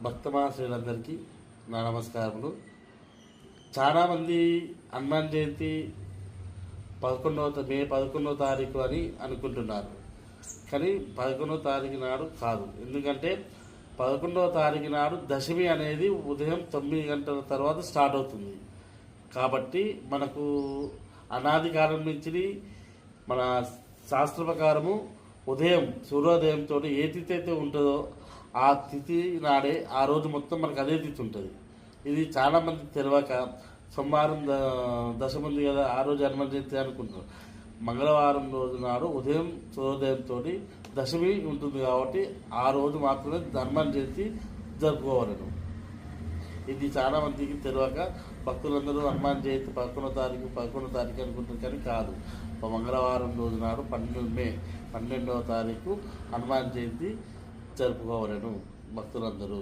భక్తమహాశయులందరికీ నా నమస్కారములు. చాలామంది హనుమాన్ జయంతి మే 11వ తారీఖు అని అనుకుంటున్నారు. కానీ 11వ తారీఖు నాడు కాదు. ఎందుకంటే 11వ తారీఖు నాడు దశమి అనేది ఉదయం 9 గంటల తర్వాత స్టార్ట్ అవుతుంది. కాబట్టి మనకు అనాది కాలం నుంచి మన శాస్త్ర ప్రకారము ఉదయం సూర్యోదయంతో ఏ తిథి అయితే ఉంటుందో ఆ తిథి నాడే ఆ రోజు మొత్తం మనకు అదే తిథి ఉంటుంది. ఇది చాలామంది తెలియక సోమవారం దశమి ఉంది కదా ఆ రోజు హనుమాన్ జయంతి అనుకుంటున్నారు. మంగళవారం రోజు నాడు ఉదయం సూర్యోదయంతో దశమి ఉంటుంది కాబట్టి ఆ రోజు మాత్రమే హనుమాన్ జయంతి జరుపుకోవాలను. ఇది చాలామందికి తెలియక భక్తులందరూ హనుమాన్ జయంతి 11వ తారీఖు అనుకుంటారు. కానీ కాదు, మంగళవారం రోజు నాడు మే 12వ తారీఖు హనుమాన్ జయంతి జరుపుకోవాలను భక్తులందరూ.